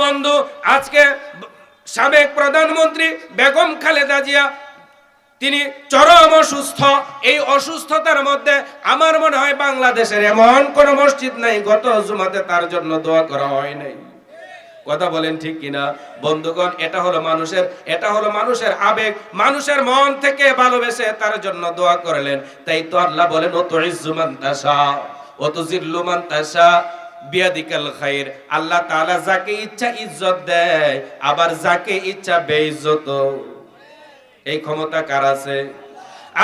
বন্ধু, আজকে সাবেক প্রধানমন্ত্রী বেগম খালেদা জিয়া তিনি চরম অসুস্থ। এই অসুস্থতার মধ্যে আমার মনে হয় বাংলাদেশের এমন কোন মসজিদ নাই গত জুমাতে তার জন্য দোয়া করা হয় নাই। কথা বলেন ঠিক কিনা বন্ধুগণ? এটা হলো মানুষের আবেগ, মানুষের মন থেকে ভালোবেসে তার জন্য দোয়া করলেন। তাই তো আল্লাহ বলেন, ও তুইজ্জু মান তাশা ওয়া তুযিল্লু মান তাশা বিয়াদিকাল খায়র। আল্লাহ তাআলা যাকে ইচ্ছা ইজ্জত দেয়, আবার যাকে ইচ্ছা বেইজ্জত। এই ক্ষমতা কার আছে?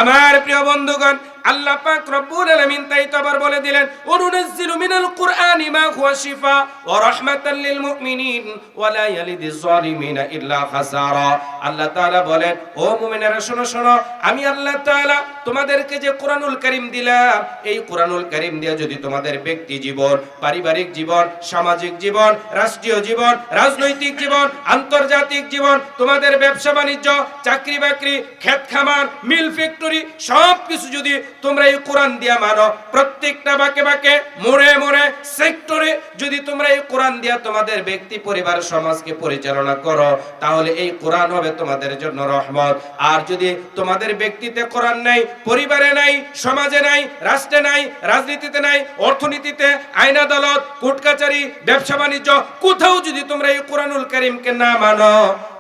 আমার প্রিয় বন্ধুগণ, আল্লাহ পাক রব্বুল আলামিন তাই তো আবার বলে দিলেন, ওয়ানুনাজ্জিলু মিনাল কুরআনি মা হুয়া শিফা ওয়া রাহমাতাল লিল মুমিনিন ওয়া লা ইয়ালিদিজ জালিমিনা ইল্লা খাসারা। আল্লাহ তাআলা বলেন, ও মুমিনেরা শোনো শোনো, আমি আল্লাহ তাআলা তোমাদেরকে যে কোরআনুল কারীম দিলাম, এই কোরআনুল কারীম দিয়ে যদি তোমাদের ব্যক্তি জীবন, পারিবারিক জীবন, সামাজিক জীবন, রাষ্ট্রীয় জীবন, রাজনৈতিক জীবন, আন্তর্জাতিক জীবন, তোমাদের ব্যবসা বাণিজ্য, চাকরি বাকরি, ক্ষেত খামার, মিল ফ্যাক্টরি, সব কিছু যদি তোমরা এই কোরআন দিয়া মানো, প্রত্যেকটা বাকে বাকে, মোড়ে মোড়ে, সেক্টরে যদি তোমরা এই কোরআন দিয়া তোমাদের ব্যক্তি, পরিবার, সমাজকে পরিচালনা করো, তাহলে এই কোরআন হবে তোমাদের জন্য রহমত। আর যদি তোমাদের ব্যক্তিতে কোরআন নাই, পরিবারে নাই, সমাজে নাই, রাষ্ট্রে নাই, রাজনীতিতে নাই, অর্থনীতিতে, আইন আদালত, কোর্ট কাচারি, ব্যবসা বাণিজ্য, কোথাও যদি তোমরা এই কোরআনুল কারীমকে না মানো,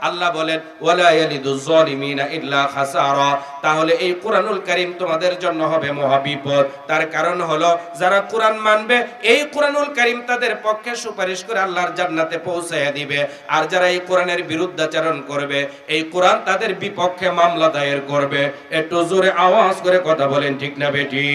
আল্লাহ বলেন, ওয়ালা ইয়ালিদুজ জালিমিনা ইল্লা খাসারা, তাহলে এই কোরআনুল কারীম তোমাদের জন্য হবে মহাবিপদ। তার কারণ হলো, যারা কোরআন মানবে, এই কোরআনুল কারীম তাদের পক্ষে সুপারিশ করে আল্লাহর জান্নাতে পৌঁছায়া দিবে। আর যারা এই কোরআনের বিরুদ্ধাচরণ করবে, এই কোরআন তাদের বিপক্ষে মামলা দায়ের করবে। একটু জোরে আওয়াজ করে কথা বলেন, ঠিক না বেটি?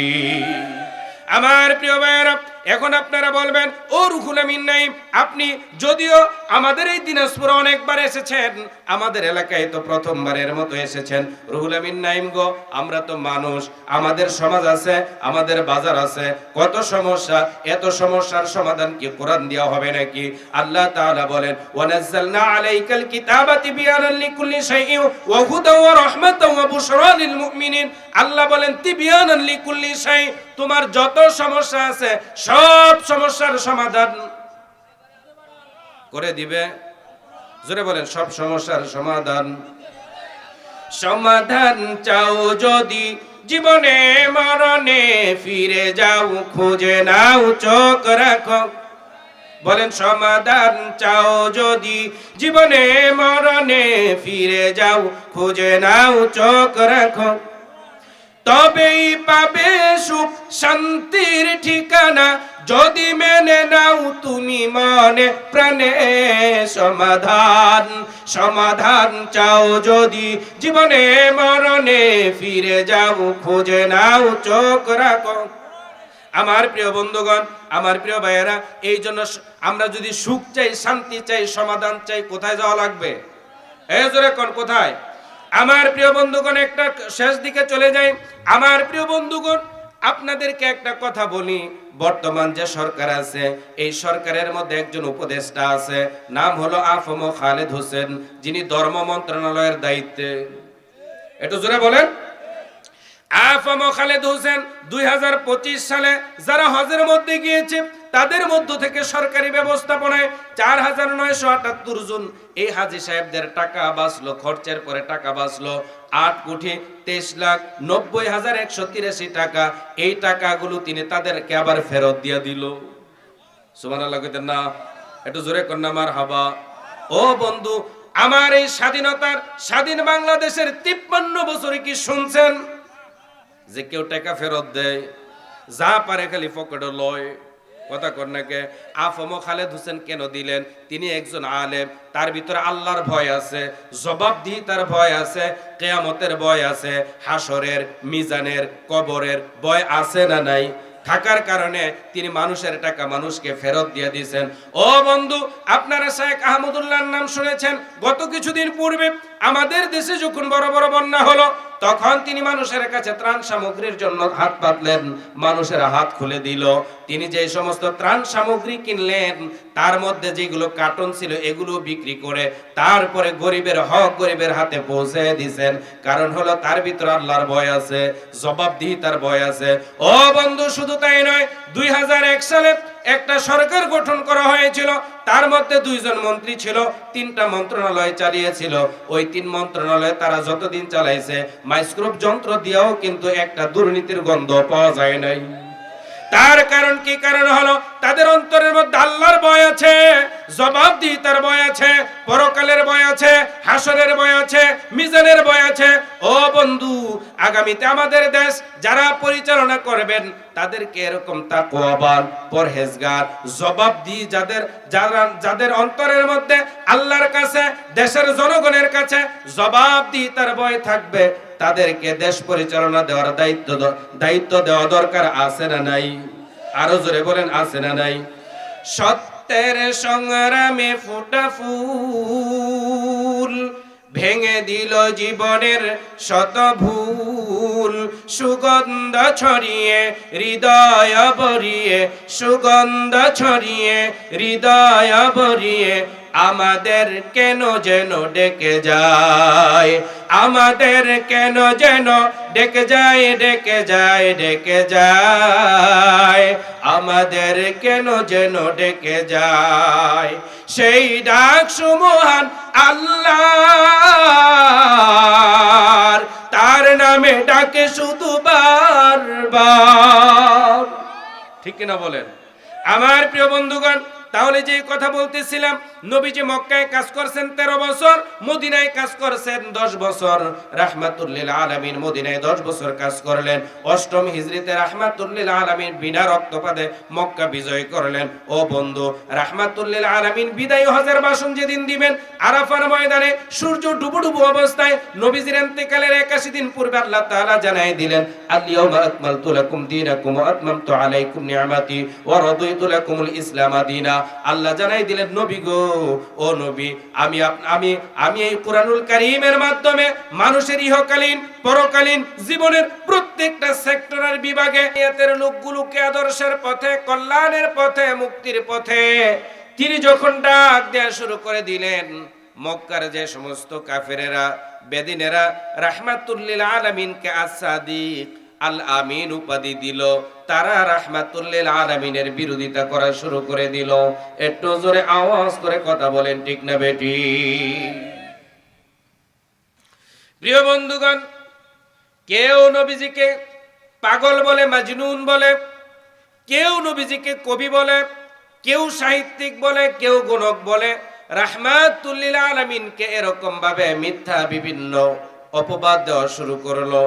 আমার প্রিয় ভাইয়েরা, এখন আপনারা বলবেন, ও রুহুল আমিন নাইম, আপনি যদিও আমাদের এই দিনাজপুরে অনেকবার এসেছেন, আমাদের এলাকায় তো প্রথমবারের মতো এসেছেন। রুহুল আমিন নাইম গো, আমরা তো মানুষ, আমাদের সমাজ আছে, আমাদের বাজার আছে, কত সমস্যা, এত সমস্যার সমাধান কি কোরআন দেওয়া হবে নাকি? আল্লাহ তাআলা বলেন, ওয়ানাজ্জালনা আলাইকাল কিতাবা তিবয়ানান লিকুল্লি শাইইন ওয়া হুদাও ওয়া রাহমাতাও ওয়া বুশরা লিল মুমিনিন। আল্লাহ বলেন, তিবয়ানান লিকুল্লি শাই, তোমার যত সমস্যা আছে সব সমস্যার সমাধান করে দিবে। জোরে বলেন, সব সমস্যার সমাধান। সমাধান চাও যদি জীবনে মরণে, ফিরে যাও খুঁজে নাও চোখ রাখো। বলেন, সমাধান চাও যদি জীবনে মরণে, ফিরে যাও খুঁজে নাও চোখ রাখো। তবেই পাবে সুখ শান্তির ঠিকানা, যদি মেনে নাও তুমি মনে প্রাণে সমাধান। সমাধান চাও যদি জীবনে মরণে, ফিরে যাও খুঁজে নাও চোখ রাখো। আমার প্রিয় বন্ধুগণ, আমার প্রিয় ভাইয়েরা, এই জন্য আমরা যদি সুখ চাই, শান্তি চাই, সমাধান চাই, কোথায় যাওয়া লাগবে? এই জোরে কোন কোথায়? আমার প্রিয় বন্ধুগণ, একটা শেষ দিকে চলে যাই। আমার প্রিয় বন্ধুগণ, আপনাদেরকে একটা কথা বলি, বর্তমান যে সরকার আছে, এই সরকারের মধ্যে একজন উপদেষ্টা আছে, নাম হলো আফম খালেদ হোসেন, যিনি ধর্ম মন্ত্রণালয়ের দায়িত্বে। একটু জোরে বলেন। আফম খালেদ হোসেন 2025 সালে যারা হজের মধ্যে গিয়েছে, তাদের মধ্য থেকে সরকারি ব্যবস্থাপনায় 4978 জন এই হাজী সাহেবদের টাকা বাঁচলো, খরচের পরে টাকা বাঁচলো 8,90,183 টাকা। এই টাকাগুলো তিনি তাদেরকে আবার ফেরত দিয়ে দিল। সুবহানাল্লাহ কইতেন না? একটু জোরে কর না মারহাবা। ও বন্ধু, আমার এই স্বাধীন বাংলাদেশের 53 বছরে কি শুনছেন যে কেউ টাকা ফেরত দেয়? যা পারে খালি পকেটে লয়। কথা কর নাকে। আফম খালেদ হোসেন কেন দিলেন? তিনি একজন আলেম, তার ভিতরে আল্লাহর ভয় আছে, জবাবদিহিতার ভয় আছে, কিয়ামতের ভয় আছে, হাসরের, মিজানের, কবরের ভয় আছে না নাই? থাকার কারণে তিনি মানুষের টাকা মানুষকে ফেরত দিয়ে দিয়েছেন। ও বন্ধু, আপনারা শেখ আহমদুল্লাহর নাম শুনেছেন। গত কিছুদিন পূর্বে আমাদের দেশে যখন বড় বড় বন্যা হলো, তখন তিনি মানুষের কাছে ত্রাণ সামগ্রীর জন্য হাত পাতলেন, মানুষের হাত খুলে দিল। তিনি যে সমস্ত ত্রাণ সামগ্রী কিনলেন, তার মধ্যে যেগুলো কার্টন ছিল, এগুলো বিক্রি করে তারপরে গরিবের হক গরিবের হাতে পৌঁছে দিয়েছেন। কারণ হলো তার ভিতরে আল্লাহর ভয় আছে, জবাবদিহিতার ভয় আছে। ও বন্ধু, শুধু তাই নয়, 2001 সালে একটা সরকার গঠন করা হয়েছিল, তার মধ্যে 2 জন মন্ত্রী ছিল, 3টা মন্ত্রণালয় চালিয়েছিল। ওই 3 মন্ত্রণালয় তারা যতদিন চালাইছে মাইক্রোস্কোপ যন্ত্র দিয়েও কিন্তু একটা দুর্নীতির গন্ধ পাওয়া যায় নাই। তার কারণ কি? কারণ হলো তাদের অন্তরের মধ্যে আল্লাহর ভয় আছে, জবাবদিহিতার ভয় আছে, পরকালের ভয় আছে, হাসরের ভয় আছে, মিজানের ভয় আছে। ও বন্ধু, আগামীতে আমাদের দেশ যারা পরিচালনা করবেন তাদেরকে এরকম তাকওয়াবান, পরহেজগার, জবাবদিহি যাদের অন্তরের মধ্যে আল্লাহর কাছে, দেশের জনগণের কাছে জবাবদিহিতার ভয় থাকবে, তাদেরকে দেশ পরিচালনা দেওয়ার দায়িত্ব দেওয়া দরকার আছে না নাই? আরো জোরে বলেন, আছে না নাই? সত্যের সংগ্রামে ফোটা ফুল ভেঙে দিল জীবনের শত ভুল, সুগন্ধ ছড়িয়ে হৃদয় ভরিয়ে, সুগন্ধ ছড়িয়ে হৃদয় ভরিয়ে আমাদের কেন যেন ডেকে যায়, আমাদের কেন যেন ডেকে যায়, ডেকে যায়, ডেকে যায়, আমাদের কেন যেন ডেকে যায়। সেই ডাক সুমহান আল্লাহর, তার নামে ডাকে শুধু বারবার। ঠিক কিনা বলেন আমার প্রিয় বন্ধুগণ? তাহলে যে কথা বলতেছিলাম, নবীজি মক্কায় কাজ করছেন 13 বছর, মদিনায় কাজ করছেন 10 বছর। রাহমাতুল লিল আলামিন মদিনায় 10 বছর কাজ করলেন। 8ম হিজরিতে রাহমাতুল লিল আলামিন বিনা রক্তপাতে মক্কা বিজয় করলেন। ও বন্ধু, রাহমাতুল লিল আলামিন বিদায় হজের ভাষণ যেদিন দিবেন, আরাফার ময়দানে সূর্য ডুবু ডুবু অবস্থায় নবীজির ইন্তেকালের 81 দিন পূর্বে আল্লাহ তাআলা জানাই দিলেন, আল-ইয়াউমা আকমালতু লাকুম দীনাকুম ওয়া আতমামতু আলাইকুম নি'মাতি ওয়া রাদিতু লাকুমুল ইসলাম দীনা। আল্লাহ জানাই দিলেন, নবী গো, ও নবী, আমি এই কুরআনুল কারীমের মাধ্যমে মানুষের ইহকালীন পরকালীন জীবনের প্রত্যেকটা সেক্টরের বিভাগে নিয়তের লোকগুলোকে আদর্শের পথে, কল্যাণের পথে, মুক্তির পথে তিনি যখন ডাক দেয়া শুরু করে দিলেন, মক্কার যে সমস্ত কাফেরেরা, বেদিনেরা রাহমাতুল লিল আলামিনকে আস-সাদিক, আল আমিন উপাধি দিল, তারা রাহমাতুল লিল আলামিনের বিরোধিতা করা শুরু করে দিল। একটু জোরে আওয়াজ করে কথা বলেন, ঠিক না বেটি? প্রিয় বন্ধুগণ, কেউ নবীজিকে পাগল বলে, মাজনুন বলে, কেউ নবীজিকে কবি বলে, কেউ সাহিত্যিক বলে, কেউ গণক বলে। রাহমাতুল লিল আলামিনকে এরকম ভাবে মিথ্যা বিভিন্ন অপবাদ দেওয়া শুরু করলো।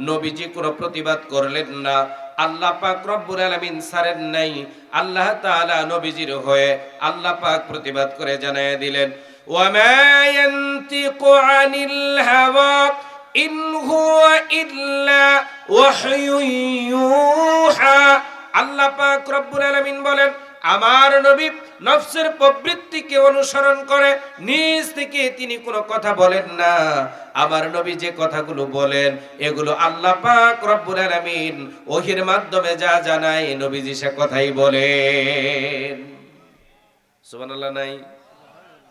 নবীজি কোনো প্রতিবাদ করলেন না। আল্লাহ পাক রব্বুল আলামিন ছাড়েন নাই। আল্লাহ তাআলা নবীজির হয়ে আল্লাহ পাক প্রতিবাদ করে জানায় দিলেন, ওয়া মা ইয়ানতিকু আনিল হাওয়া ইন হুয়া ইল্লা ওয়াহয়ুন ইউহা। আল্লাহ পাক রব্বুল আলামিন বলেন, আমার নবী নফসের প্রবৃত্তিকে অনুসরণ করে নিজ থেকে তিনি কোনো কথা বলেন না। আমার নবী যে কথাগুলো বলেন এগুলো আল্লাহ পাক রব্বুল আলামিন ওহীর মাধ্যমে যা জানায় নবীজি সে কথাই বলেন। সুবহানাল্লাহ নাই?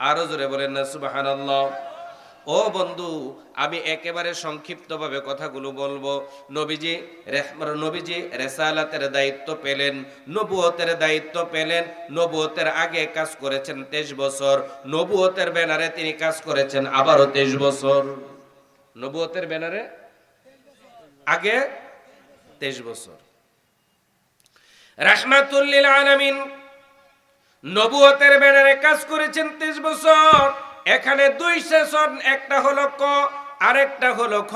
আরো জোরে বলেন না সুবহানাল্লাহ। ও বন্ধু, আমি একেবারে সংক্ষিপ্তভাবে কথাগুলো বলবো। নবীজি রিসালাতের দায়িত্ব পেলেন, নবুয়তের দায়িত্ব পেলেন। নবুয়তের আগে কাজ করেছেন 23 বছর, নবুয়তের ব্যানারে তিনি কাজ করেছেন আবারও 23 বছর। নবুয়তের ব্যানারে আগে 23 বছর। রাহমাতুল লিল আলামিন নবুয়তের ব্যানারে কাজ করেছেন 23 বছর। এখানে 2 সেশন, একটা হলো ক, আরেকটা হলো খ।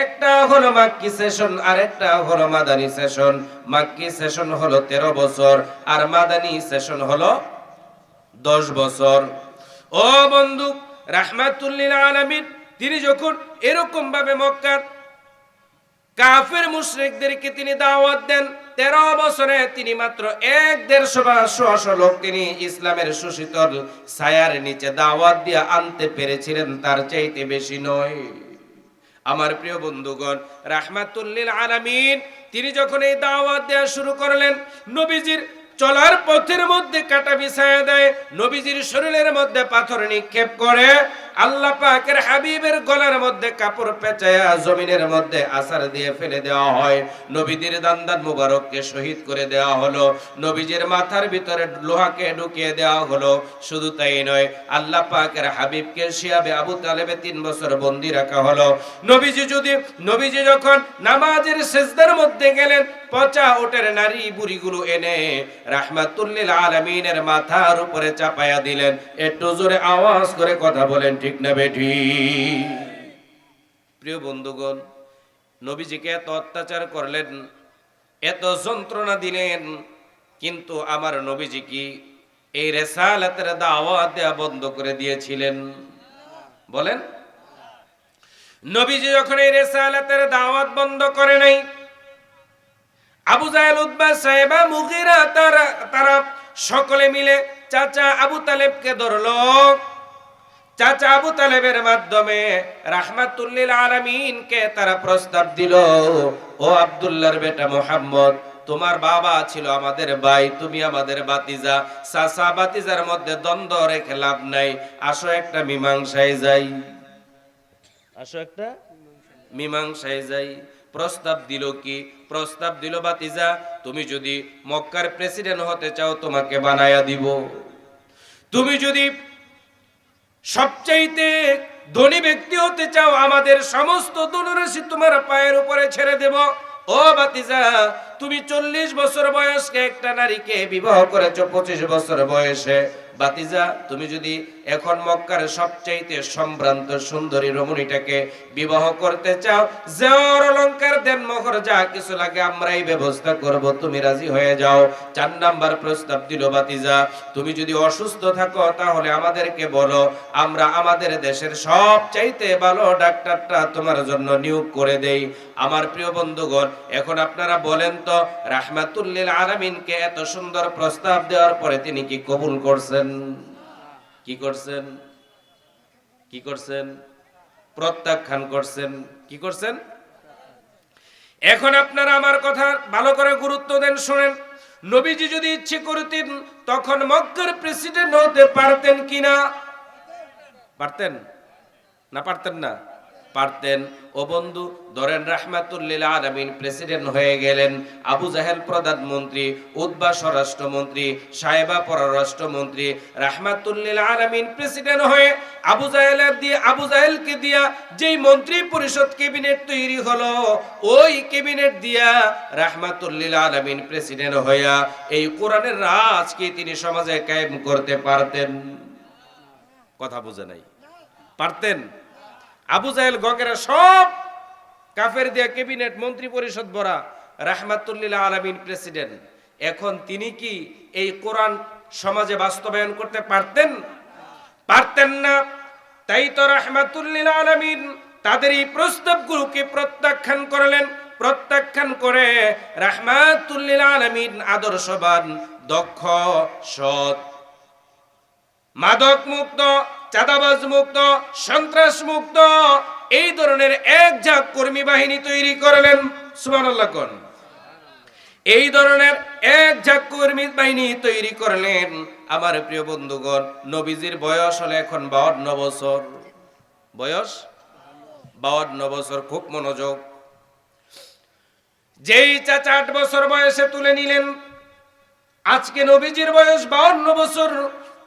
একটা হলো মাক্কি সেশন, আরেকটা হলো মাদানী সেশন। মাক্কি সেশন হলো 13 বছর আর মাদানী সেশন হলো 10 বছর। ও বন্ধু, রাহমাতুল লিল আলামিন তিনি যখন এরকম ভাবে মক্কার কাফের মুশরিকদেরকে তিনি দাওয়াত দেন, 13 বছরে তিনি মাত্র 150 লোক তিনি ইসলামের সুশীতল ছায়ার নিচে দাওয়াত দিয়ে আনতে পেরেছিলেন, তার চাইতে বেশি নয়। আমার প্রিয় বন্ধুগণ, রাহমাতুল লিল আলামিন তিনি যখন এই দাওয়াত দেওয়া শুরু করলেন, নবীজির চলার পথের মধ্যে কাটা বিছায়া দেয়, নবীজির শরীরের মধ্যে পাথর নিক্ষেপ করে। আল্লাহ পাকের হাবিবের গলার মধ্যে কাপড় পেঁচায়া জমিনের মধ্যে আছাড় দিয়ে ফেলে দেওয়া হয়। নবীদের দান্দান মুবারককে শহীদ করে দেওয়া হলো, নবীজির মাথার ভিতরে লোহাকে ঢুকিয়ে দেওয়া হলো। শুধু তাই নয়, আল্লাহ পাকের হাবিবকে শিয়াবে আবু তালেবে 3 বছর বন্দী রাখা হলো। নবীজি যখন নামাজের সিজদার মধ্যে গেলেন, পচা ওটের নারী বুড়িগুলো এনে রাহমাতুল লিল আলামিনের মাথার উপরে চাপায়া দিলেন। একটু জোরে আওয়াজ করে কথা বলেন, ঠিক না বেঠিক? প্রিয় বন্ধুগণ, নবীজিকে এত অত্যাচার করলেন, এত যন্ত্রণা দিলেন, কিন্তু আমার নবীজি কি এই রিসালাতের দাওয়াত দেয়া বন্ধ করে দিয়েছিলেন? বলেন। নবীজি যখন এই রিসালাতের দাওয়াত বন্ধ করে নাই, আবু জাহেল, উতবা, সাইবা, মুগীরা তারা সকলে মিলে চাচা আবু তালেবকে ধরলো। চাচা আবু তালেবের মাধ্যমে রাহমাতুল লিল আলামিনকে তারা প্রস্তাব দিল, ও আব্দুল্লাহর বেটা মুহাম্মদ, তোমার বাবা ছিল আমাদের ভাই, তুমি আমাদের ভাতিজা। চাচা ভাতিজার মধ্যে দ্বন্দ্ব রেখে লাভ নাই, আসো একটা মীমাংসায় যাই, আসো একটা মীমাংসায় যাই। প্রস্তাব দিল কি? প্রস্তাব দিল, ভাতিজা, তুমি যদি মক্কার প্রেসিডেন্ট হতে চাও তোমাকে বানায়া দিব। তুমি যদি সবচাইতে ধনী ব্যক্তি হতে চাও, আমাদের সমস্ত ধনরাশি তোমার পায়ের উপরে ছেড়ে দেব। ও ভাতিজা, তুমি 40 বছর বয়সে একটা নারীকে বিবাহ করেছো 25 বছর বয়সে। ভাতিজা, তুমি যদি এখন মক্কার সবচাইতে সম্ভ্রান্ত সুন্দরী রমণীটাকে বিবাহ করতে চাও, জেওর অলংকার দেন মোহর যা কিছু লাগে আমরাই ব্যবস্থা করব, তুমি রাজি হয়ে যাও। 4 নাম্বার প্রস্তাব দিল, ভাতিজা, তুমি যদি অসুস্থ থাকো তাহলে আমাদেরকে বলো, আমরা আমাদের দেশের সবচাইতে ভালো ডাক্তারটা তোমার জন্য নিয়োগ করে দেই। আমার প্রিয় বন্ধুগণ, এখন আপনারা বলেন তো, রাহমাতুল লিল আলামিনকে এত সুন্দর প্রস্তাব দেওয়ার পরে তিনি কি কবুল করছেন? কি করছেন? কি করছেন? প্রত্যাখ্যান করছেন। কি করছেন? এখন আপনারা আমার কথা ভালো করে গুরুত্ব দেন, শুনেন। নবীজি যদি ইচ্ছে করতেন তখন মক্কার প্রেসিডেন্ট হতে পারতেন কিনা? পারতেন না? পারতেন না? পারতেন। ও বন্ধু, ধরেন রাহমাতুল লিল আলামিন প্রেসিডেন্ট হয়ে গেলেন, আবু জাহেল প্রধানমন্ত্রী, উতবা স্বরাষ্ট্রমন্ত্রী, সাইবা পররাষ্ট্রমন্ত্রী। রাহমাতুল লিল আলামিন প্রেসিডেন্ট হয়ে আবু জাহেলকে দিয়া যেই মন্ত্রী পরিষদ ক্যাবিনেট তৈরি হলো, ওই ক্যাবিনেট দিয়া রাহমাতুল লিল আলামিন প্রেসিডেন্ট হইয়া এই কোরআনের রাজকে তিনি সমাজে কায়েম করতে পারতেন? কথা বুঝে নাই? পারতেন? আবু জাহেল গগেরা সব কাফের দিয়া ক্যাবিনেট মন্ত্রী পরিষদ ভরা, রাহমাতুল লিল আলামিন প্রেসিডেন্ট। এখন তিনি কি এই কোরআন সমাজে বাস্তবায়ন করতে পারতেন? পারতেন না। তাই তো রাহমাতুল লিল আলামিন তাদের এই প্রস্তাবগুলোকে প্রত্যাখ্যান করলেন। প্রত্যাখ্যান করে রাহমাতুল লিল আলামিন আদর্শবান, দক্ষ, সৎ, মাদক মুক্ত, চাঁদাবাজ মুক্ত, সন্ত্রাস মুক্ত এই ধরনের এক ঝাঁক কর্মী বাহিনী তৈরি করলেন। সুবহানাল্লাহ কোন? এই ধরনের এক ঝাঁক কর্মী বাহিনী তৈরি করলেন। আমার প্রিয় বন্ধুগণ, নবীজির বয়স হলো এখন 52 বছর। বয়স 52 বছর। খুব মনোযোগ। যেই চাচা 8 বছর বয়সে তুলে নিলেন, আজকে নবীজির বয়স 52 বছর।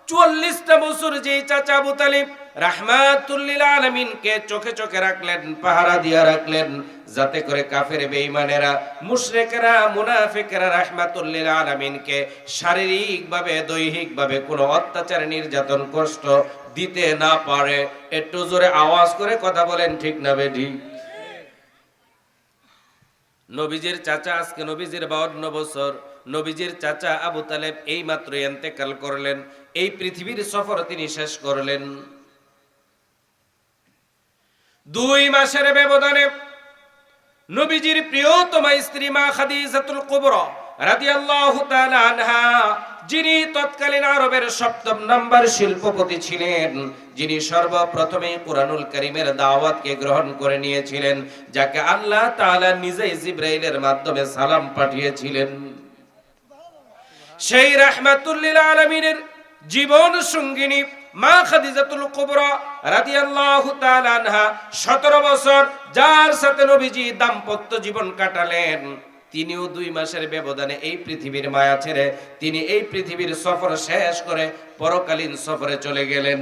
44টা বছর যেই চাচা আবু তালিব রাহমাতুল লিল আলামিনকে চোখে চোখে রাখলেন, পাহারা দিয়া রাখলেন, যাতে করে কাফের বেঈমানেরা, মুশরিকরা, মুনাফিকরা রাহমাতুল লিল আলামিনকে শারীরিকভাবে, দৈহিকভাবে কোনো অত্যাচার, নির্যাতন, কষ্ট দিতে না পারে। একটু জোরে আওয়াজ করে কথা বলেন, ঠিক না বেঠিক? নবীজির চাচা, আজকে নবীজির 52 বছর। নবীজির চাচা আবু তালেব এই মাত্র ইন্তেকাল করলেন, এই পৃথিবীর সফর তিনি শেষ করলেন। 2 মাসের ব্যবধানে নবীজির প্রিয়তমা স্ত্রী মা খাদিজাতুল কুবরা রাদিয়াল্লাহু তাআলা আনহা, যিনি তৎকালীন আরবের 7ম নাম্বার শিল্পপতি ছিলেন, যিনি সর্বপ্রথমে কুরআনুল কারীমের দাওয়াতকে গ্রহণ করে নিয়েছিলেন, যাকে আল্লাহ তাআলা নিজেই জিবরাইলের মাধ্যমে সালাম পাঠিয়েছিলেন, সেই রাহমাতুল লিল আলামিনের জীবন সঙ্গিনী মা খাদিজাতুল কুবরা রাদিয়াল্লাহু তাআলা আনহা 17 বছর যার সাথে নবীজি দাম্পত্য জীবন কাটালেন, তিনিও 2 মাসের ব্যবধানে এই পৃথিবীর মায়া ছেড়ে তিনি এই পৃথিবীর সফর শেষ করে পরকালীন সফরে চলে গেলেন।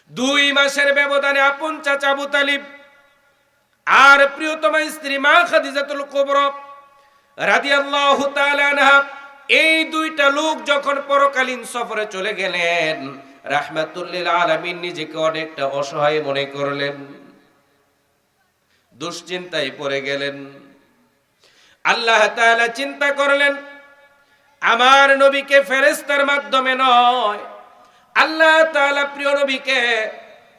2 মাসের ব্যবধানে আপন চাচা আবু তালিব আর প্রিয়তমা স্ত্রী মা খাদিজাতুল কুবরা রাদিয়াল্লাহু তাআলা আনহা এই 2টা লোক যখন পরকালীন সফরে চলে গেলেন, রাহমাতুল লিল আলামিন নিজেকে অনেকটা অসহায় মনে করলেন, দুশ্চিন্তায় পড়ে গেলেন। আল্লাহ তাআলা চিন্তা করলেন, আমার নবীকে ফেরেশতার মাধ্যমে নয়, আল্লাহ তাআলা প্রিয় নবীকে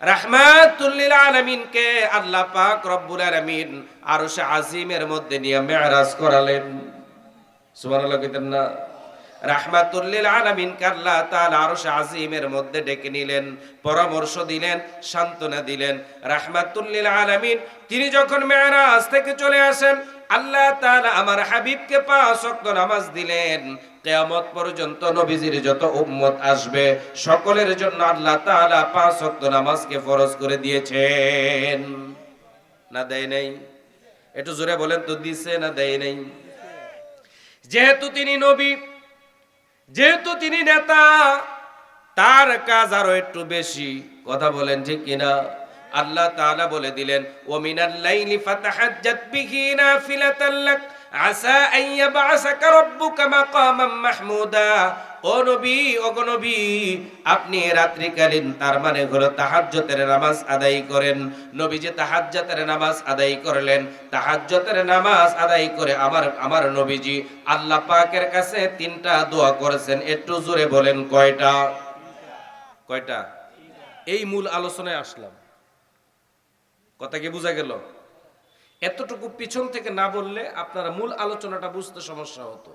রাহমাতুল লিল আলামিনকে আল্লাহ পাক রব্বুল আলামিন আরশে আজিমের মধ্যে নিয়ে মেরাজ করালেন। সুবহানাল্লাহ কইতেন না? রাহমাতুল লিল আলামিনকে আল্লাহ তাআলা আরশে আজিমের মধ্যে ডেকে নিলেন, পরামর্শ দিলেন, সান্ত্বনা দিলেন। রাহমাতুল লিল আলামিন তিনি যখন মেরাজ থেকে চলে আসেন, আল্লাহ তাআলা আমার হাবিবকে 5 ওয়াক্ত নামাজ দিলেন। কিয়ামত পর্যন্ত নবীজির যত উম্মত আসবে সকলের জন্য আল্লাহ তাআলা 5 ওয়াক্ত নামাজকে ফরজ করে দিয়েছেন। না দেয় নাই? একটু জোরে বলেন তো, দিছে না দেয় নাই? যেহেতু তিনি নবী, যেহেতু তিনি নেতা, তার কাজ আরো একটু বেশি। কথা বলেন ঠিক কিনা? আল্লাহ তাআলা বলে দিলেন, ওয়া মিনাল লাইলি ফাতাহাজ্জাত বিহি নাফিলাতাল লাক আসা আন ইয়াবআসাকা রাব্বুকা মাকামান মাহমুদা। ও নবী, ও গো নবী, আপনি রাত্রিকালীন তার মানে হলো তাহাজ্জুদের নামাজ আদায় করেন। নবী যে তাহাজ্জুদের নামাজ আদায় করলেন, তাহাজ্জুদের নামাজ আদায় করে আমার নবীজি আল্লাহ পাকের কাছে 3টা দোয়া করেছেন। একটু জোরে বলেন, কয়টা? কয়টা? এই মূল আলোচনায় আসলাম। কথা কি বোঝা গেল? এতটুকু পিছন থেকে না বললে আপনারা মূল আলোচনাটা বুঝতে সমস্যা হতো।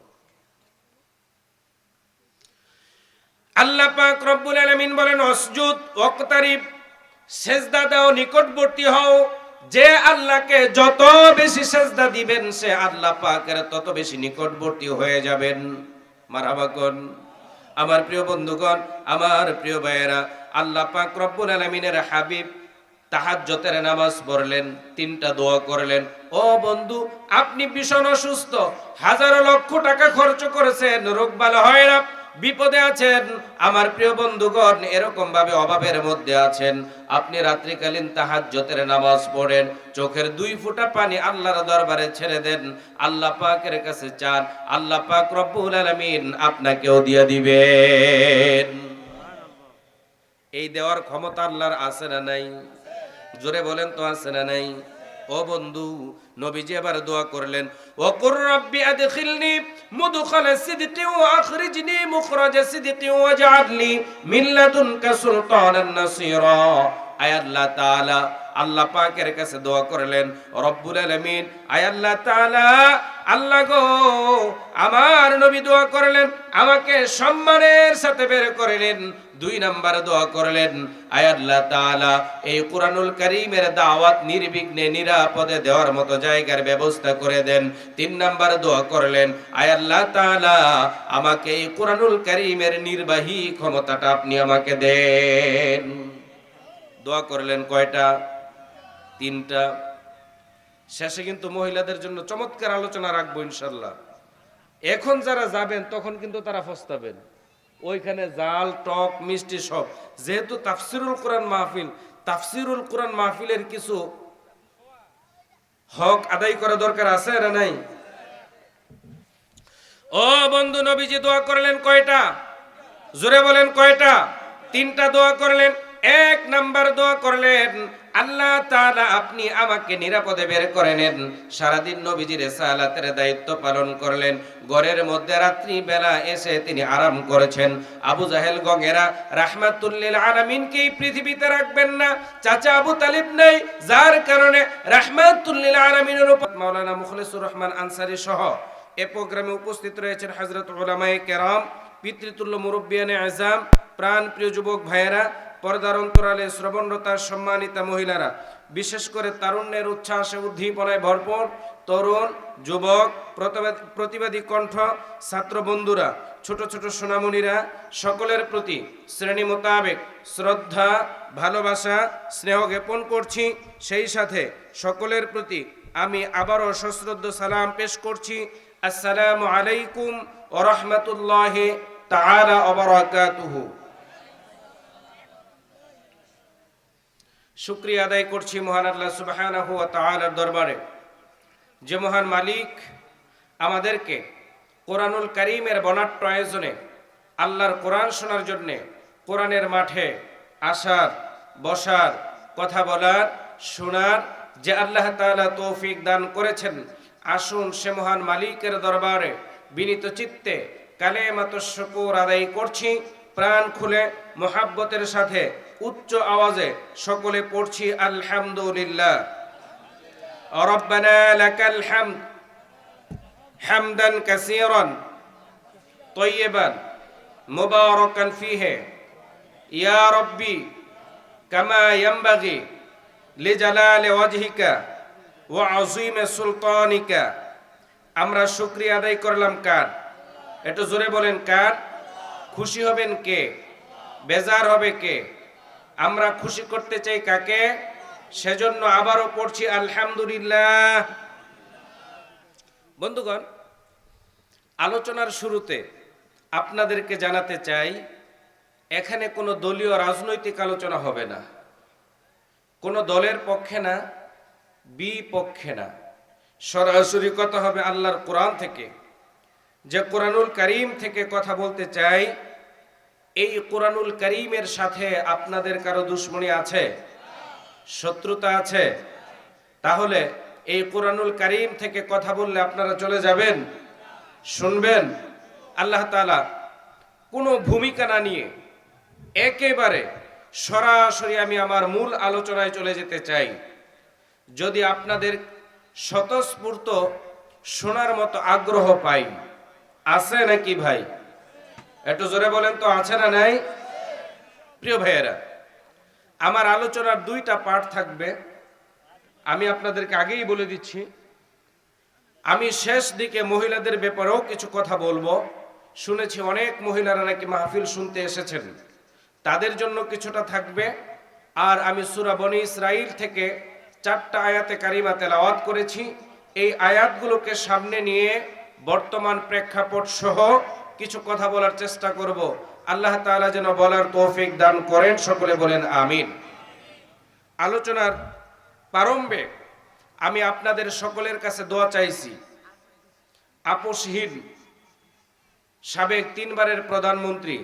আল্লাহ পাক রব্বুল আলামিন বলেন, অসজুদ ওয়াকতারিব, সেজদা দাও, নিকটবর্তী হও। যে আল্লাহকে যত বেশি সেজদা দিবেন সে আল্লাহ পাকের তত বেশি নিকটবর্তী হয়ে যাবেন। মারহাবা কোন? আমার প্রিয় বন্ধুগণ, আমার প্রিয় ভাইয়েরা, আল্লাহ পাক রব্বুল আলামিনের হাবিব তাহাজ্জুদের নামাজ পড়লেন, 3টা দোয়া করলেন। ও বন্ধু, আপনি ভীষণ অসুস্থ, হাজার লক্ষ টাকা খরচ করেছেন, রোগ ভালো হয় না, বিপদে আছেন। আমার প্রিয় বন্ধুগণ, এরকম ভাবে অভাবের মধ্যে আছেন, আপনি রাত্রিকালীন তাহাজ্জুদের নামাজ পড়েন, চোখের 2 ফোঁটা পানি আল্লাহর দরবারে ছেড়ে দেন, আল্লাহ পাকের কাছে চান, আল্লাহ পাক রব্বুল আলামিন আপনাকেও দিয়ে দিবেন। এই দেওয়ার ক্ষমতা আল্লাহর আছে না নাই? জোরে বলেন তো, আছে না নাই? ও বন্ধু, নবীজি আবার দোয়া করলেন, ওয়াকুর রাব্বি আদখিলনি মুদখালা সিদকি ওয়া আখরিজনি মুখরাজা সিদকি ওয়াজআলনি মিন লাদুনকা সুলতানান নাসীরা। আয় আল্লাহ তাআলা, আল্লাহ পাকের কাছে দোয়া করলেন, রব্বুল আলামিন, আয় আল্লাহ তাআলা, আল্লাহ গো, আমার নবী দোয়া করলেন আমাকে সম্মানের সাথে বের করে নেন। 2 নাম্বার দোয়া করলেন, আয় আল্লাহ তাআলা, এই কুরআনুল কারীমের দাওয়াত নির্বিঘ্নে নিরাপদে দেওয়ার মতো জায়গার ব্যবস্থা করে দেন। 3 নাম্বার দোয়া করলেন, আয় আল্লাহ তাআলা, আমাকে এই কুরআনুল কারীমের নির্বাহী ক্ষমতাটা আপনি আমাকে দেন। দোয়া করলেন কয়টা? 3টা। শেষে কিন্তু মহিলাদের জন্য চমৎকার আলোচনা রাখবো ইনশাআল্লাহ। এখন যারা যাবেন তখন কিন্তু তারা পস্তাবেন। ওইখানে জাল, টক, মিষ্টি সব। যেহেতু তাফসিরুল কোরআন মাহফিল, তাফসিরুল কোরআন মাহফিলের কিছু হক আদায় করা দরকার আছে না নাই? ও বন্ধু, নবীজি দোয়া করলেন কয়টা? জোরে বলেন, কয়টা? 3টা দোয়া করলেন। 1 নাম্বার দোয়া করলেন, আল্লাহ তাআলা, আপনি আমাকে নিরাপদে বের করে নেন। সারাদিন নবীজি রিসালাতের দায়িত্ব পালন করলেন। ঘরের মধ্যে রাত্রি বেলা এসে তিনি আরাম করেছেন। আবু জাহেল গঙ্গেরা রাহমাতুল লিল আলামিনকে এই পৃথিবীতে রাখবেন না, চাচা আবু তালিব নাই, যার কারণে রাহমাতুল লিল আলামিনের উপর মাওলানা মুখলিসুর রহমান আনসারী সহ এই প্রোগ্রামে উপস্থিত রয়েছেন হযরত উলামায়ে কেরাম, পিতৃতুল্য মুরব্বিয়ানে আযম, প্রাণ প্রিয় যুবক ভাইয়েরা, পর্দার অন্তরালে শ্রবণরতা সম্মানিতা মহিলারা, বিশেষ করে তারুণ্যের উচ্ছ্বাসে উদ্দীপনায় ভরপুর তরুণ, যুবক, প্রতিবাদী কণ্ঠ, ছাত্র বন্ধুরা, ছোট ছোট সোনামণিরা, সকলের প্রতি শ্রেণী মোতাবেক শ্রদ্ধা, ভালোবাসা, স্নেহ জ্ঞাপন করছি। সেই সাথে সকলের প্রতি আমি আবারও সশ্রদ্ধ সালাম পেশ করছি। আসসালামু আলাইকুম ওয়া রাহমাতুল্লাহি তাআলা ওয়া বারাকাতুহু। শুকরিয়া আদায় করছি মহান আল্লাহ সুবহানাহু ওয়া তাআলার দরবারে, যে মহান মালিক আমাদেরকে কোরআনুল কারীমের বনাট্য আয়োজনে আল্লাহর কোরআন শোনার জন্যে কোরআনের মাঠে আসার, বসার, কথা বলার, শোনার যে আল্লাহ তাআলা তৌফিক দান করেছেন, আসুন সে মহান মালিকের দরবারে বিনীত চিত্তে কালেমাতুশ শুকর আদায় করছি। প্রাণ খুলে মোহাব্বতের সাথে উচ্চ আওয়াজে সকলে পড়ছি আলহামদুলিল্লাহ। রব্বানা লাকাল হামদ হামদান কাসীরান তাইয়িবান মুবারাকান ফীহি ইয়া রাব্বি কামা ইয়ানবাগি লিজালালি ওয়াজহিকা ওয়া আযীমি সুলতানিকা। আমরা শুকরিয়া আদায় করলাম কার? একটু জোরে বলেন কার? খুশি হবেন কে? বেজার হবে কে? আমরা খুশি করতে চাই কাকে? সেজন্য আবারও পড়ছি আলহামদুলিল্লাহ। বন্ধুগণ, আলোচনার শুরুতে আপনাদেরকে জানাতে চাই, এখানে কোনো দলীয় রাজনৈতিক আলোচনা হবে না, কোনো দলের পক্ষে না, বিপক্ষে না। সরাসরি কথা হবে আল্লাহর কোরআন থেকে। যে কোরআনুল কারীম থেকে কথা বলতে চাই, এই কোরআনুল কারীমের সাথে আপনাদের কারো দুশ্মনী আছে? শত্রুতা আছে? তাহলে এই কোরআনুল কারীম থেকে কথা বললে আপনারা চলে যাবেন? শুনবেন? আল্লাহ তাআলা কোনো ভূমিকা না নিয়ে একেবারে সরাসরি আমি আমার মূল আলোচনায় চলে যেতে চাই। যদি আপনাদের স্বতঃস্ফূর্ত শোনার মতো আগ্রহ পাই, আছে নাকি ভাই? একটু জোরে বলেন তো, আছে না নাই? প্রিয় ভাইয়েরা, আমার আলোচনার দুইটা পার্ট থাকবে। আমি আপনাদেরকে আগেই বলে দিচ্ছি, আমি শেষ দিকে মহিলাদের ব্যাপারেও কিছু কথা বলবো। শুনেছি অনেক মহিলারা নাকি মাহফিল শুনতে এসেছেন, তাদের জন্য কিছুটা থাকবে। আর আমি সূরা বনী ইসরাইল থেকে 4টা আয়াতে কারিমা তেলাওয়াত করেছি। এই আয়াতগুলোকে সামনে নিয়ে বর্তমান প্রেক্ষাপট সহ কিছু কথা বলার চেষ্টা করব। আল্লাহ তাআলা যেন বলার তৌফিক দান করেন, সকলে বলেন আমিন। আলোচনার প্রারম্ভে আমি আপনাদের সকলের কাছে দোয়া চাইছি। আপসহীন সাবেক 3 বারের প্রধানমন্ত্রী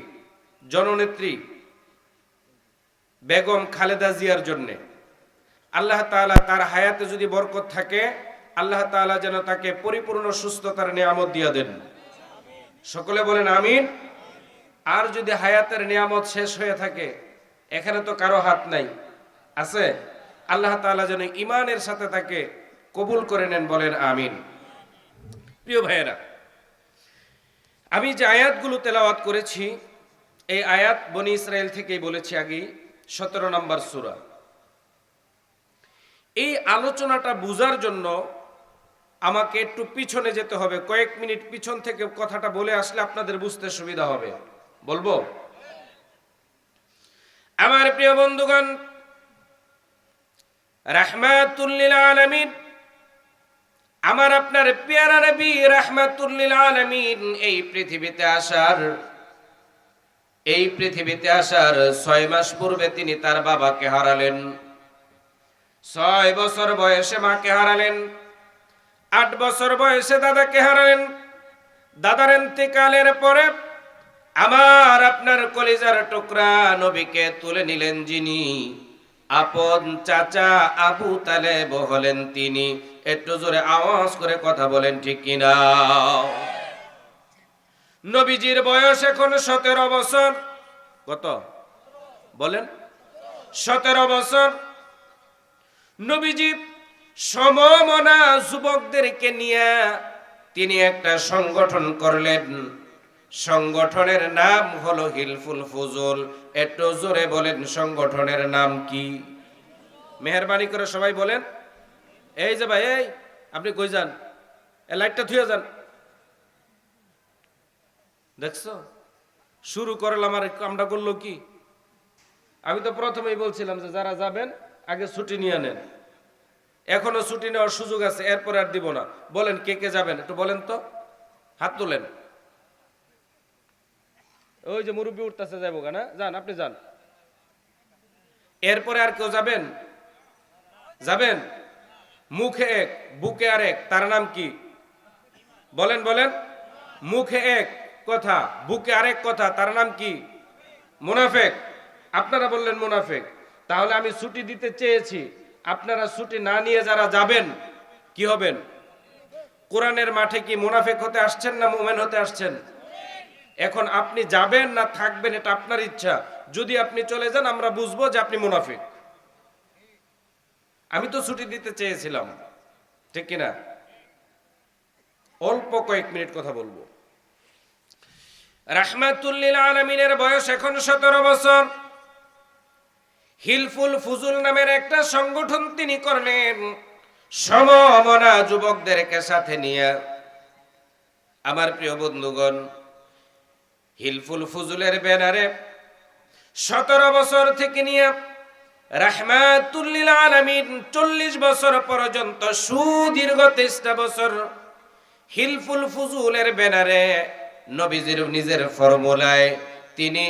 জননেত্রী বেগম খালেদা জিয়ার জন্যে আল্লাহ তাআলা তার হায়াতে যদি বরকত থাকে, আল্লাহ তাআলা যেন তাকে পরিপূর্ণ সুস্থতার নিয়ামত দিয়ে দেন, সকলে বলেন আমিন। আর যদি হায়াতের নিয়ামত শেষ হয়ে থাকে, এখানে তো কারো হাত নাই, আছে? আল্লাহ তাআলা যেন ঈমানের সাথে তাকে কবুল করে নেন, বলেন আমিন। প্রিয় ভাইয়েরা, আমি যে আয়াতগুলো তেলাওয়াত করেছি, এই আয়াত বনী ইসরাইল থেকেই বলেছি আগেই, 17 নম্বর সূরা। এই আলোচনাটা বুঝার জন্য আমাকে একটু পিছনে যেতে হবে, কয়েক মিনিট পিছন থেকে কথাটা বলে আসলে আপনাদের বুঝতে সুবিধা হবে। বলবো? আমার প্রিয় বন্ধুগণ, রাহমাতুল লিল আলামিন, আমার আপনার পেয়ারা নবী রাহমাতুল লিল আলামিন এই পৃথিবীতে আসার 6 মাস পূর্বে তিনি তার বাবাকে হারালেন। 6 বছর বয়সে মাকে হারালেন, 8 বছর বয়সে দাদাকে হারালেন। দাদার ইন্তেকালের পরে আমার আপনার কলিজার টুকরা নবীকে তুলে নিলেন যিনি, আপন চাচা আবু তালেব হলেন তিনি। একটু জোরে আওয়াজ করে কথা বলেন, ঠিক কিনা? নবীজির বয়স এখন 17 বছর। কত বলেন? 17 বছর। নবীজি সমমনা যুবকদেরকে নিয়ে তিনি একটা সংগঠন করলেন। সংগঠনের নাম হলো হিলফুল ফুজুল। একটু জোরে বলেন সংগঠনের নাম কি? মেহেরবানি করে সবাই বলেন। এই যে ভাই, এই আপনি কই যান? এ লাইটটা থুয়ে যান। দেখছো শুরু করলাম আর কামটা করলো কি? আমি তো প্রথমেই বলছিলাম যে যারা যাবেন আগে ছুটি নিয়ে নেন। এখনো ছুটি নেওয়ার সুযোগ আছে, এরপর আর দিব না। বলেন কে কে যাবেন একটু বলেন তো, হাত তোলেন। ওই যে মুরব্বী উঠতেছে, যাবো না? যান, আপনি যান। এরপরে আর কেউ যাবেন? যাবেন? মুখে এক বুকে আর এক, তার নাম কি? বলেন বলেন। মুখে এক কথা, বুকে আরেক কথা, তার নাম কি? মুনাফেক। আপনারা বললেন মুনাফেক। তাহলে আমি ছুটি দিতে চেয়েছি, আপনারা ছুটি না নিয়ে যারা যাবেন কি হবেন? কোরআনের মাঠে কি মুনাফেক হতে আসছেন না মুমিন হতে আসছেন? এখন আপনি যাবেন না থাকবেন এটা আপনার ইচ্ছা। যদি আপনি চলে যান আমরা বুঝবো যে আপনি মুনাফিক। আমি তো ছুটি দিতে চেয়েছিলাম, ঠিক কিনা? অল্প কয়েক মিনিট কথা বলবো। রাহমাতুল লিল আলামিনের বয়স এখন 17 বছর। হিলফুল ফুজুল নামের একটা সংগঠন তিনি করলেন সমমনা যুবকদেরকে সাথে নিয়ে। আমার প্রিয় বন্ধুগণ, হিলফুল ফুজুলের ব্যানারে 17 বছর থেকে নিয়ে রাহমাতুল লিল আলামিন 40 বছর পর্যন্ত সুদীর্ঘ 23টা বছর হিলফুল ফুজুলের ব্যানারে নবীজির নিজের ফর্মুলায় তিনি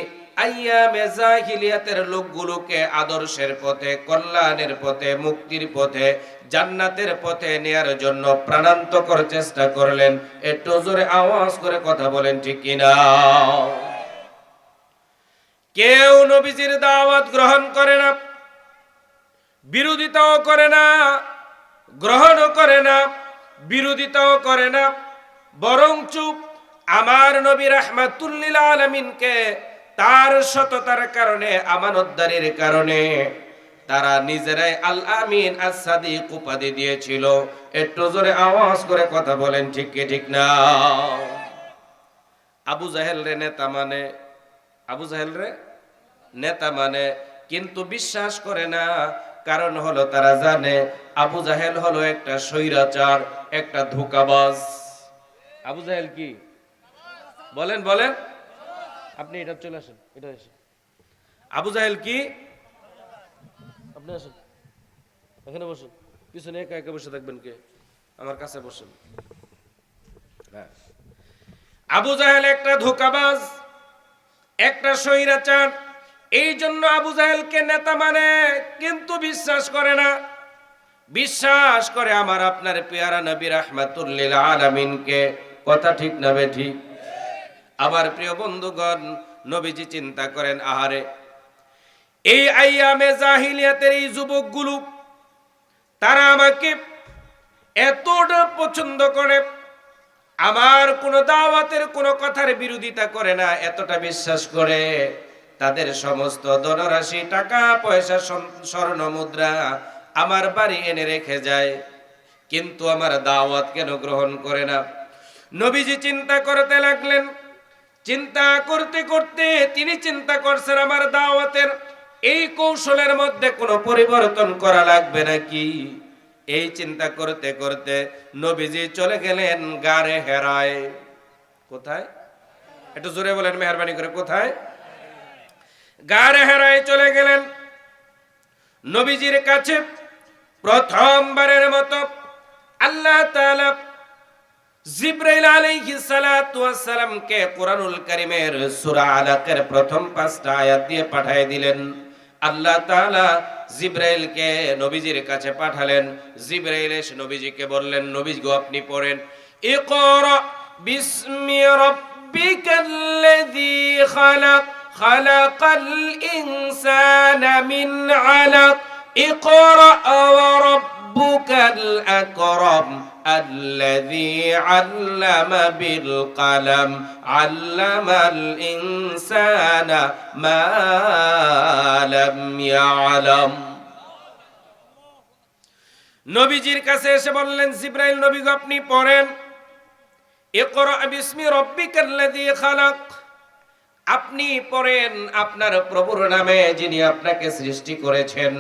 আইয়ামে জাহিলিয়াতের লোকগুলোকে আদর্শের পথে, কল্যাণের পথে, মুক্তির পথে, জান্নাতের পথে নেয়ার জন্য প্রাণান্তকর চেষ্টা করলেন। একটু জোরে আওয়াজ করে কথা বলেন ঠিক কিনা? কেউ নবীজির দাওয়াত গ্রহণ করে না, বিরোধিতাও করে না, গ্রহণও করে না, বিরোধিতাও করে না, বরং চুপ। আমার নবী রাহমাতুল লিল আলামিনকে তার সততার কারণে, আমানতদারির কারণে তারা নিজেরাই আল আমিন আস-সাদিক উপাধি দিয়েছিল। একটু জোরে আওয়াজ করে কথা বলেন ঠিক কি ঠিক না? আবু জাহেল রে নেতা মানে, আবু জাহেল রে নেতা মানে, কিন্তু বিশ্বাস করে না। কারণ হলো তারা জানে আবু জাহেল হলো একটা স্বৈরাচার, একটা ধোঁকাবাজ। আবু জাহেল কি? বলেন বলেন। আপনি এটা চলে আসেন, এটা আসেন। আবু জাহেল কি? আপনি আসেন, এখানে বসুন। পিছনে একা একা বসে থাকবেন কে? আমার কাছে বসেন। হ্যাঁ, আবু জাহেল একটা ধোঁকাবাজ, একটা স্বৈরাচার। এই জন্য আবু জাহেলকে নেতা মানে, কিন্তু বিশ্বাস করে না। বিশ্বাস করে আমার আপনার পেয়ারা নবী রাহমাতুল লিল আলামিনকে। কথা ঠিক না বেঠিক? আমার প্রিয় বন্ধুগণ, নবীজি চিন্তা করেন, আহারে এই আইয়ামে জাহিলিয়াতের এই যুবকগুলো তারা আমাকে এতটা পছন্দ করে, আমার কোনো দাওয়াতের কোনো কথার বিরোধিতা করে না, এতটা বিশ্বাস করে, তাদের সমস্ত ধনরাশি, টাকা পয়সা, স্বর্ণ মুদ্রা আমার বাড়ি এনে রেখে যায়, কিন্তু আমার দাওয়াত কেন গ্রহণ করে না? নবীজি চিন্তা করতে লাগলেন। চিন্তা করতে করতে তিনি চিন্তা করছেন আমার দাওয়াতের এই কৌশলের মধ্যে কোনো পরিবর্তন করা লাগবে নাকি। এই চিন্তা করতে করতে নবীজি চলে গেলেন গারে হেরায়। কোথায়? একটু জোরে বলেন মেহেরবানি করে, কোথায়? গারে হেরায় চলে গেলেন। নবীজির কাছে প্রথমবারের মতো আল্লাহ তাআলা জিবরাইল আলাইহিস সালাতু ওয়াস সালামকে কুরআনুল কারীমের সূরা আলাকের প্রথম 5টা আয়াত দিয়ে পাঠিয়ে দিলেন। আল্লাহ তাআলা জিবরাইলকে নবীজির কাছে পাঠালেন। জিবরাইল এসে নবীজিকে বললেন, নবী গো আপনি পড়েন, ইকরা বিসমি রাব্বিকাল্লাযী খালাক খালাকাল ইনসানা মিন আলাক ইকরা ওয়া রাব্বুকাল আকরাম الذي علم بالقلم علم الإنسان ما لم يعلم। নবীজির কাছে এসে বললেন, জিবরাইল নবী গো আপনি পড়েন, ইকরা বিসমি রাব্বিকাল্লাযী খালাক, আপনি পড়েন আপনার প্রভুর নামে যিনি আপনাকে সৃষ্টি করেছেন।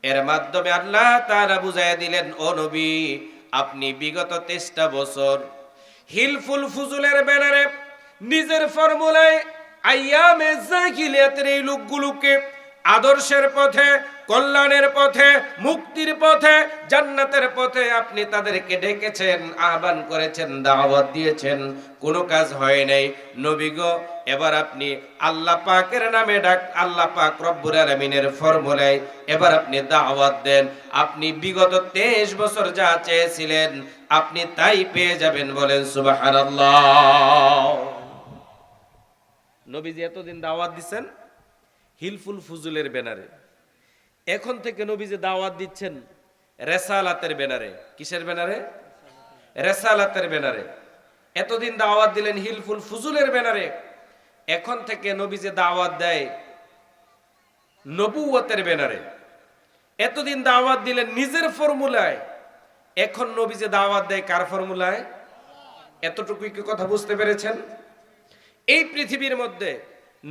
এর মাধ্যমে আল্লাহ তাআলা বুঝাইয়া দিলেন, ও নবী, আপনি বিগত 23টা বছর হিলফুল ফুজুলের ব্যানারে নিজের ফর্মুলায় আইয়ামে জাহিলিয়াতের এই লোকগুলোকে আদর্শের পথে, কল্যাণের পথে, মুক্তির পথে, জান্নাতের পথে আপনি তাদেরকে ডেকেছেন, আহ্বান করেছেন, দাওয়াত দিয়েছেন, কোনো কাজ হয় নাই। নবী গো, এবার আপনি আল্লাহ পাকের নামে ডাক, আল্লাহ পাক রব্বুল আলামিনের ফর্মুলায় এবার আপনি দাওয়াত দেন। আপনি বিগত 23 বছর যা চেয়েছিলেন আপনি তাই পেয়ে যাবেন। বলেন সুবহানাল্লাহ। নবীজি এতদিন দাওয়াত দিচ্ছেন হিলফুল ফুজুলের ব্যানারে, এখন থেকে নবীজি দাওয়াত দিচ্ছেন রেসালাতের ব্যানারে। কিসের ব্যানারে? রেসালাতের ব্যানারে। এতদিন দাওয়াত দিলেন হিলফুল ফুজুলের ব্যানারে, এখন থেকে নবীজি দাওয়াত দেয় নবুয়তের ব্যানারে। এতদিন দাওয়াত দিলেন নিজের ফর্মুলায়, এখন নবীজি দাওয়াত দেয় কার ফর্মুলায়? এতটুকুই কি কথা বুঝতে পেরেছেন? এই পৃথিবীর মধ্যে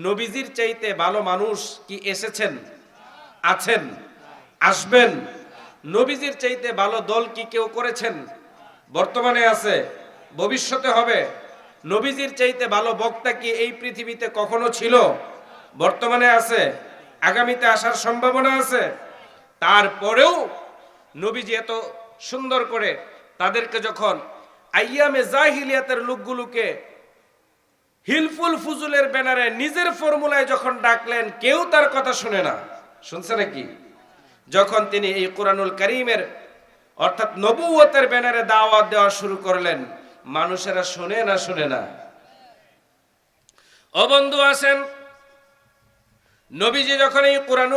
নবীজির চাইতে ভালো মানুষ কি এসেছেন, আছেন, আসবেন? নবীজির চাইতে ভালো দল কি কেউ করেছেন? বর্তমানে আছে, ভবিষ্যতে হবে। নবীজির চাইতে ভালো বক্তা কি এই পৃথিবীতে কখনো ছিল? বর্তমানে আছে, আগামীতে আসার সম্ভাবনা আছে। তারপরেও নবীজি এত সুন্দর করে তাদেরকে যখন আইয়ামে জাহিলিয়াতের লোকগুলোকে হিলফুল ফুজুলের ব্যানারে নিজের ফর্মুলায় যখন ডাকলেন, কেউ তার কথা শুনে না। শুনছে নাকি? যখন তিনি এই কোরআনুল কারীমের অর্থাৎ নবুয়তের ব্যানারে দাওয়াত দেওয়া শুরু করলেন, মানুষেরা শুনে না? শুনে না? ও বন্ধু আসেন, নবীজি যখন এই কোরআন